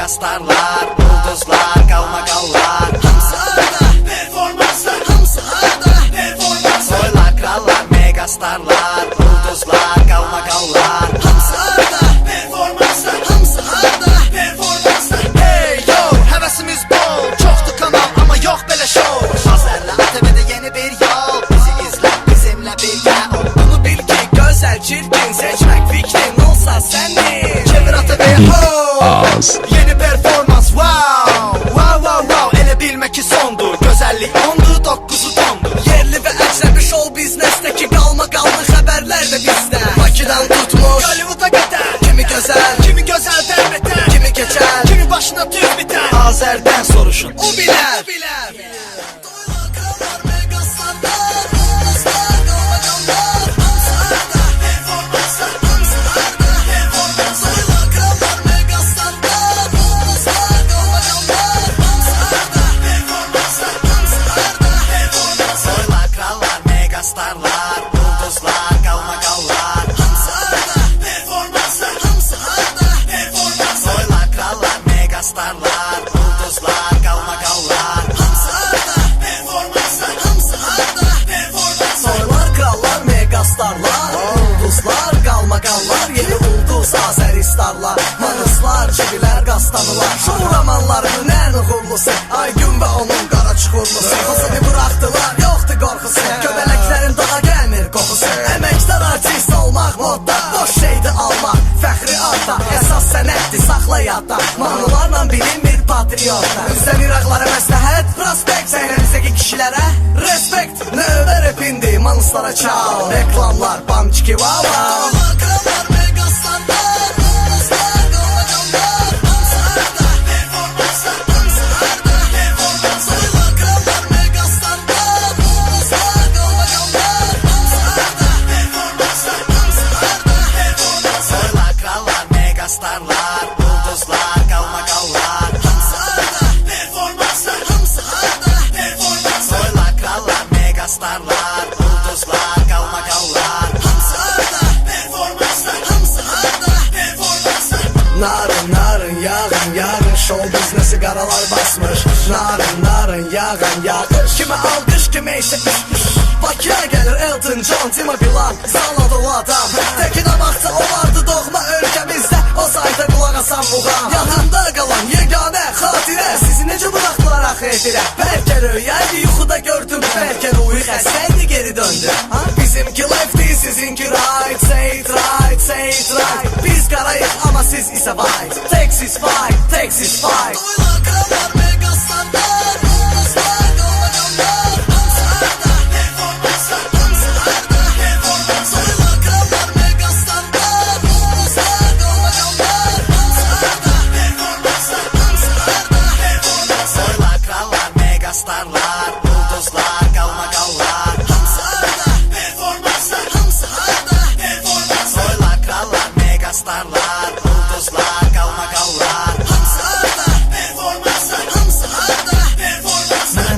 megastarlar, ulduzlar, qalmaqallar. Hamısı harda, performanslar. Hamısı harda, performanslar. Soylar, krallar, megastarlar, ulduzlar, qalmaqallar. Hamısı harda, performanslar. Hamısı harda, performanslar. Hey yo, həvəsimiz bol, çoxdur kanal amma yox belə şov. Azərlə ATV-də yeni bir yol, bizi izlə, bizimlə birgə ol. Bunu bil ki gözəl, çirkin seçmək fikrin olsa sənin. Çevir ATV-yə ho, Az. yeni performans wow. Wow wow wow, elə bilmə ki sondur. Gözəllik 10'dur, 9'u tondur. Yerli və əcnəbi show biznesdəki qalmaqallı xəbərlər də bizdə. Bakıdan tutmuş Hollywood'a qədər. Kimi gözəl dərbəter. Kimi keçər, kimi başına tüv bitər. Azərdən soruşun, O bilər. Toylar, krallar, megastarlar, ulduzlar, qalmaqallar. Hamısı harda, performanslar. Hamısı harda, performanslar. Toylar, krallar, megastarlar, ulduzlar, qalmaqallar. Hamısı harda, performanslar. Hamısı harda, performanslar. soylar, krallar, megastarlar, ulduzlar, qalmaqallar. Hamısı harda, performanslar. Hamısı harda, performanslar. Soylar, krallar, megastarlar, ulduzlar, qalmaqallar. Hamısı harda, performanslar. Hamısı harda, performanslar. Soylar, krallar, megastarlar, ulduzlar, qalmaqallar. Yeni ulduz Azəristarlar, manıslar, cibilər, qastanılar. Şou romanlarının ən uğurlusu Aygün və onun qara çuxurlusu. Hasını buraxdılar, yoxdur qorxusu. Göbələklərin daha gəlmir qoxusu. Əməkdar artist olmaq modda, boş şeydi almaq fəxri adda. Əsas sənətdir, saxla yadda. Mahnılarla bilinmir patriotda. Üzdən iraqlara məsləhət, prospekt. Səhnəmizdəki kişilərə respekt. Növbə repindi, manıslara çal. Reklamlar, bamçiki vava. Krallar, megastarlar, ulduzlar, qalmaqallar. Hamısı harda, performanslar. Hamısı harda, performanslar. Krallar, megastarlar, ulduzlar, qalmaqallar. Hamısı harda, performanslar. Hamısı harda, performanslar. Soylar, krallar, megastarlar, ulduzlar, qalmaqallar. Hamısı harda, performanslar. Hamısı harda, performanslar. Soylar, krallar, megastarlar, ulduzlar, qalmaqallar. Hamısı harda, performanslar. Hamısı harda, performanslar. Narın narın yağın yağın, show biznesi qaralar basmış. Narın narın yağın yağış, kimi alqış kimi isə Bakıya gəlir Elton John, Tima Bilan, Zala dolu adam. Təkinə baxsa olardı doğma ölkəmizdə, o sayda qulaq asan muğam. Yanımda qalan yeganə xatirə, sizi necə buraxdılar axı edirə. Bəlkə röyəydi, yuxuda gördüm, bəlkə ruhi xəstəydi, geri döndü. Bizimki lefty, sizinki right, say it right, say it right. Biz qarayıq ama siz isə white. Texas fight, Texas fight. Toylar, krallar, megastarlar, ulduzlar, qalmaqallar. Hamısı harda, performanslar. Hamısı harda, performanslar. Toylar, krallar, megastarlar, ulduzlar, qalmaqallar. Hamısı harda, performanslar. Hamısı harda, performanslar. Soylar, krallar, megastarlar, ulduzlar, qalmaqallar. Hamısı harda, performanslar. Hamısı harda, performanslar. Soylar, krallar, megastarlar, ulduzlar, qalmaqallar. Hamısı harda, performanslar. Hamısı harda, performanslar.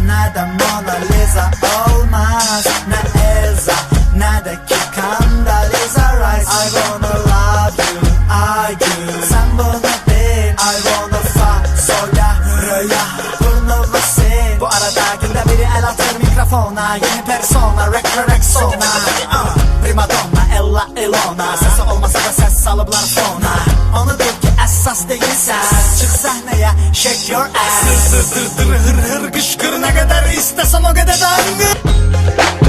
Nədə Mona Lisa olmaz, nə Elza, nə də ki Condoleezza Rice. I wanna love you, I do. Sən bunu bil, I wanna fuck, soya, röya, burnumu sil. Bu arada gündə biri əl atır mikrofona, yeni persona, Rexona. Primadonna, Ella Ilona, səsi olmasa da səs salıblar fona. Onu bil ki əsas deyilsən, çıx səhnəyə, shake your ass. Dır dır dır dır hır hır qışqır, nə qədər istəsəm o qədər də